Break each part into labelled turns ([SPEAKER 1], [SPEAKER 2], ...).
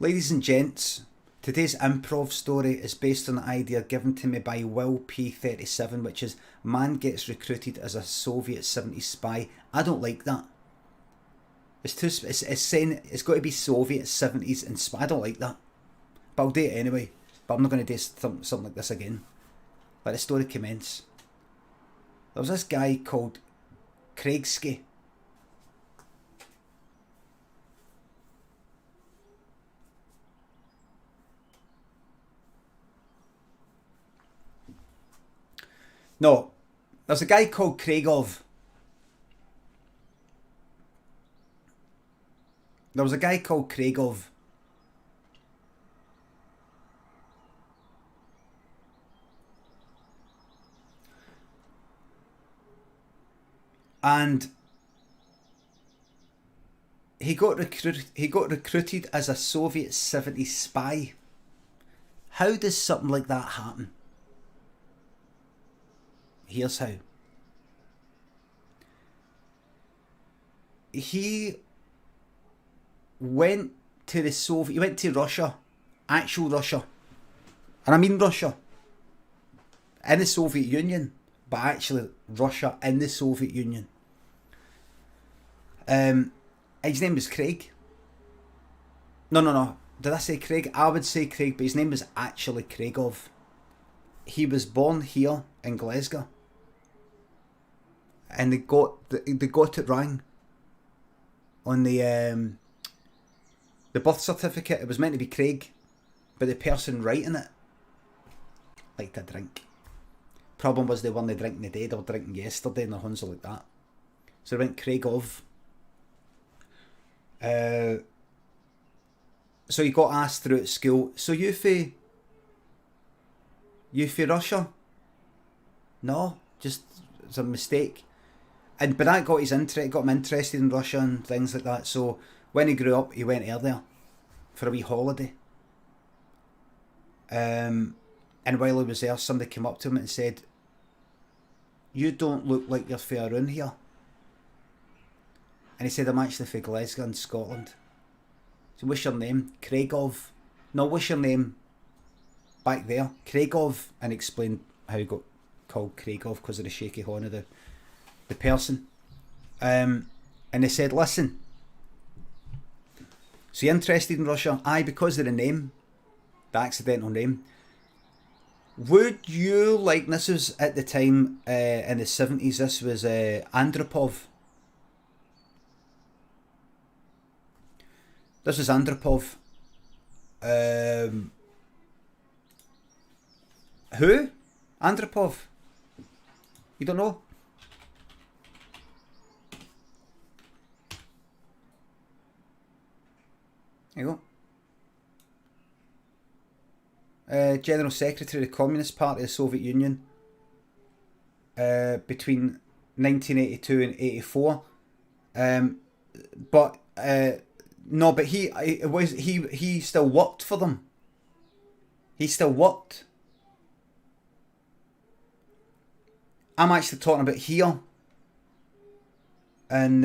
[SPEAKER 1] Ladies and gents, today's improv story is based on an idea given to me by Will P37, which is man gets recruited as a Soviet 70s spy. I don't like that. It's saying it's got to be Soviet 70s and spy. I don't like that. But I'll do it anyway. But I'm not going to do something like this again. Let the story commence. There was this guy called Craigsky. No, there's a guy called Kraigov. There was a guy called Kraigov. And he got recruited as a Soviet 70s spy. How does something like that happen? Here's how. He went to Russia, actual Russia, and I mean Russia, in the Soviet Union, but actually Russia in the Soviet Union. His name was Craig. No. Did I say Craig? I would say Craig, but his name was actually Kraigov. He was born here in Glasgow. And they got it wrong on the birth certificate. It was meant to be Craig, but the person writing it liked to drink. Problem was they weren't drinking today, they were drinking yesterday, and the Huns are like that. So they went Kraigov. So he got asked through at school, so you for Russia? No, just it's a mistake. But that got him interested in Russia and things like that. So when he grew up, he went there for a wee holiday. And while he was there, somebody came up to him and said, "You don't look like you're fair around here." And he said, "I'm actually from Glasgow in Scotland." So what's your name? Kraigov. No, what's your name back there? Kraigov. And explained how he got called Kraigov because of the shaky horn of the person. And they said, "Listen, so you're interested in Russia?" Aye, because of the name, the accidental name. Would you like, this was at the time in the 70s, this was Andropov. This is Andropov. Who? Andropov? You don't know? There you go. General Secretary of the Communist Party of the Soviet Union between 1982 and 84. But he still worked for them. He still worked. I'm actually talking about here. And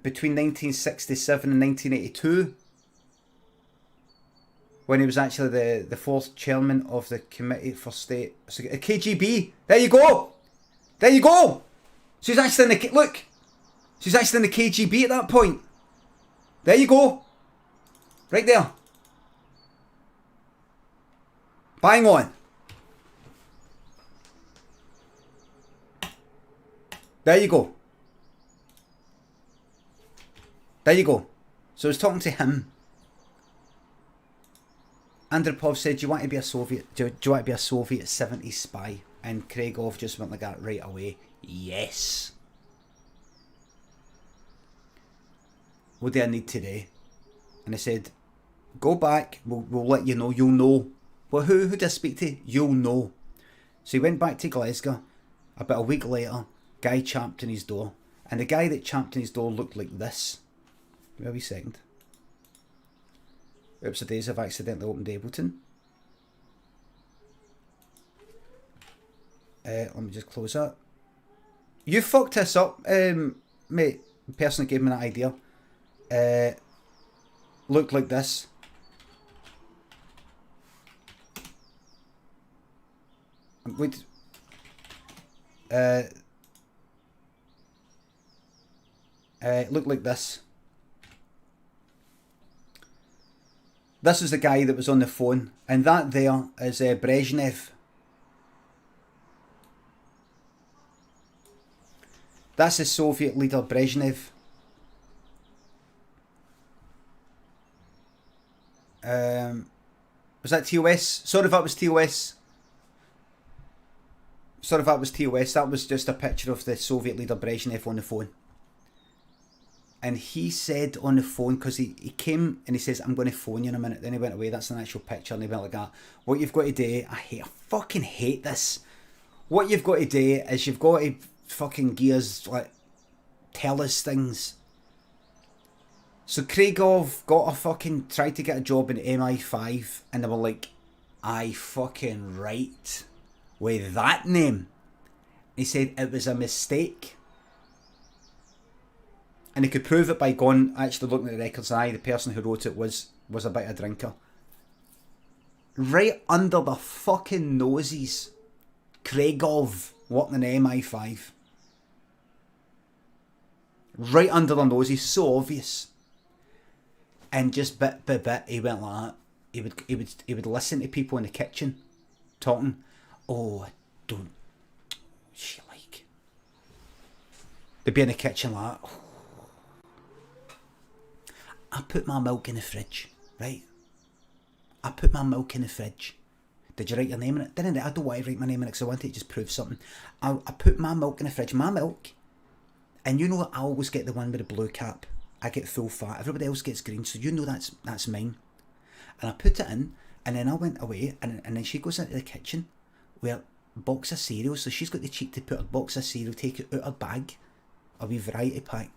[SPEAKER 1] between 1967 and 1982, when he was actually the fourth chairman of the Committee for State KGB. There you go. There you go. So he's actually in the look. So he's actually in the KGB at that point. There you go. Right there. Bang on. There you go. There you go. So I was talking to him. Andropov said, "Do you want to be a Soviet? Do you want to be a Soviet 70s spy?" And Kraigov just went like that right away. Yes. What do I need today? And I said, "Go back. We'll let you know. You'll know." Well, who did I speak to? You'll know. So he went back to Glasgow. About a week later, guy champed on his door, and the guy that champed on his door looked like this. Give me a wee second. Oops, the days I've accidentally opened Ableton. Let me just close that. You fucked this up, mate. The person that gave me that idea. looked like this. I'm going to... it looked like this. This is the guy that was on the phone, and that there is Brezhnev. That's the Soviet leader, Brezhnev. Was that TOS? Sorry if that was TOS. Sorry if that was TOS. That was just a picture of the Soviet leader Brezhnev on the phone. And he said on the phone, because he came and he says, I'm going to phone you in a minute. Then he went away. That's an actual picture. And he went like that. What you've got to do, I fucking hate this. What you've got to do is you've got to fucking gears, like, tell us things. So Kraigov tried to get a job in MI5, and they were like, I fucking right with that name. He said it was a mistake. And he could prove it by going, actually looking at the records, the person who wrote it was a bit of a drinker. Right under the fucking noses. Kraigov working in MI5. Right under their noses, so obvious. And just bit by bit, he went like that. He would listen to people in the kitchen talking. Oh, don't. She like. They'd be in the kitchen like that. I put my milk in the fridge, right? I put my milk in the fridge. Did you write your name in it? Didn't I? I don't want to write my name in it because I want to just prove something. I put my milk in the fridge. My milk. And you know I always get the one with the blue cap. I get full fat. Everybody else gets green. So you know that's mine. And I put it in. And then I went away. And then she goes into the kitchen with a box of cereal. So she's got the cheek to put a box of cereal, take it out her bag. A wee variety pack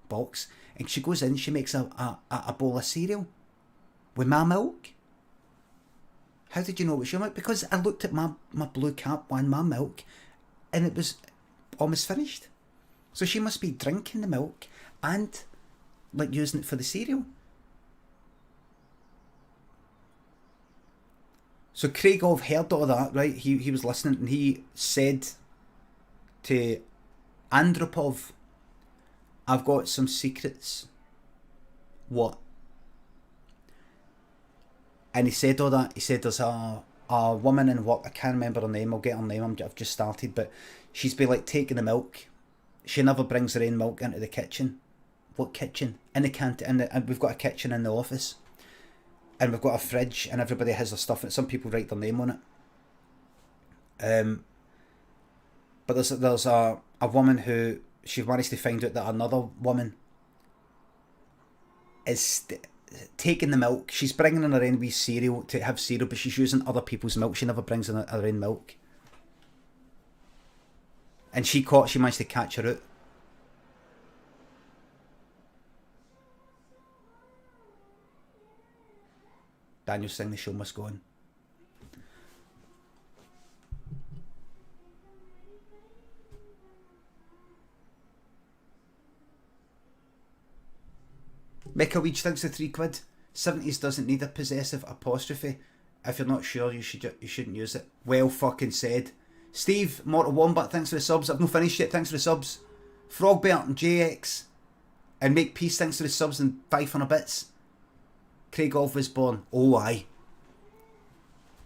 [SPEAKER 1] box. And she goes in, she makes a bowl of cereal with my milk. How did you know it was your milk? Because I looked at my blue cap and my milk, and it was almost finished. So she must be drinking the milk and like using it for the cereal. So Kraigov heard all that, right? He was listening, and he said to Andropov, I've got some secrets. What? And he said all that. He said there's a woman in work. I can't remember her name. I'll get her name. I've just started. But she's been like taking the milk. She never brings her own milk into the kitchen. What kitchen? In the canteen. And we've got a kitchen in the office. And we've got a fridge. And everybody has their stuff in it. Some people write their name on it. But there's a woman who... She managed to find out that another woman is taking the milk. She's bringing in her own wee cereal to have cereal, but she's using other people's milk. She never brings in her own milk. And she managed to catch her out. Daniel's saying the show must go on. Mecca Weed thinks the £3. 70's doesn't need a possessive apostrophe. If you're not sure, you shouldn't use it. Well fucking said. Steve, Mortal Wombat, thanks for the subs. I've not finished yet, thanks for the subs. Frogbert and JX. And Make Peace, thanks for the subs and 500 bits. Kraigov was born. Oh, aye.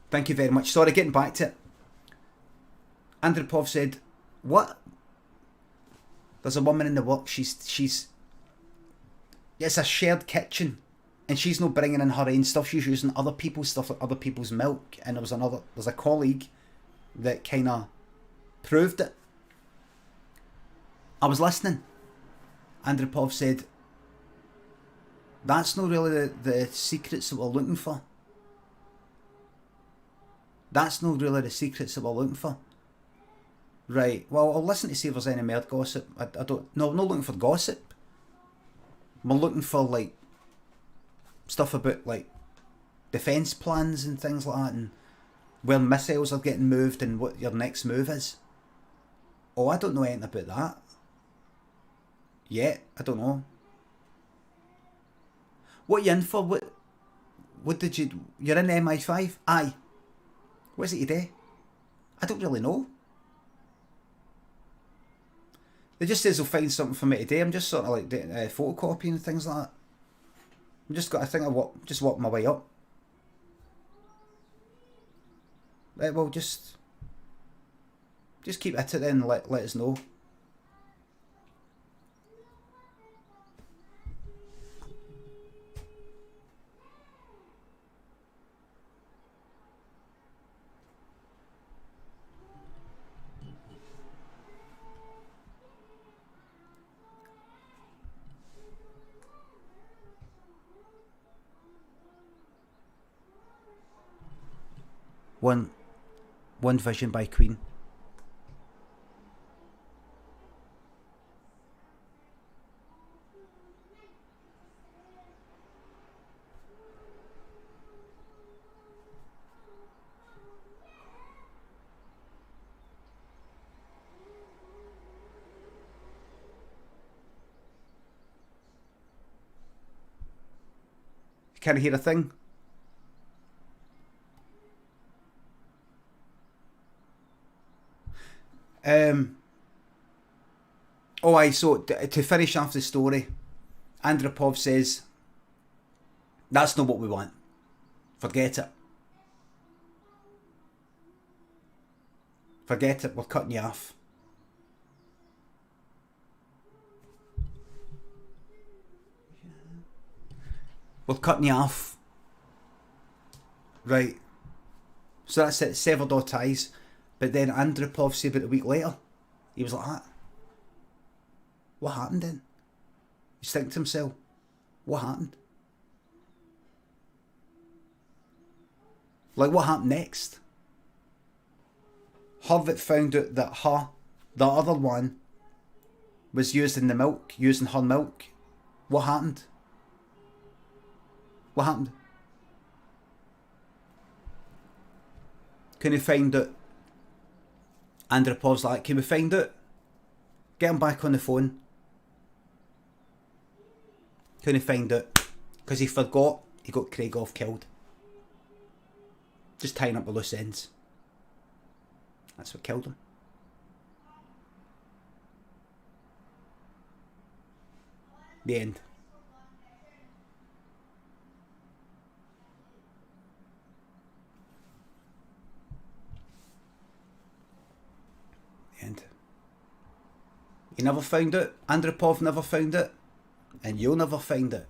[SPEAKER 1] Thank you very much. Sorry, getting back to it. Andropov said, what? There's a woman in the work, she's it's a shared kitchen, and she's not bringing in her own stuff. She's using other people's stuff, like other people's milk. And there's a colleague that kind of proved it. I was listening. Andropov said, that's not really the secrets that we're looking for. That's not really the secrets that we're looking for. Right, well, I'll listen to see if there's any more gossip. I'm not looking for gossip. We're looking for like stuff about like defence plans and things like that, and where missiles are getting moved and what your next move is. Oh, I don't know anything about that. Yet, I don't know. What are you in for? What did you... You're in MI5? Aye. What is it you do? I don't really know. They just says they'll find something for me today. I'm just sort of like photocopying and things like that. I'm just got. I think just walk my way up. Well, just keep at it then. And let us know. One Vision by Queen. Can't hear a thing. Oh, aye, so to finish off the story, Andropov says, that's not what we want. Forget it. Forget it, we're cutting you off. We're cutting you off. Right. So that's it, severed all ties. But then Andropov said about a week later, he was like that. What happened then? He's thinking to himself, what happened? Like, what happened next? Harvey found out that the other one, was using her milk. What happened? What happened? Can you find out? Andropov's like, can we find out? Get him back on the phone. Couldn't find out. Because he forgot he got Kragoff killed. Just tying up the loose ends. That's what killed him. The end. The end. He never found it. Andropov never found it. And you'll never find it.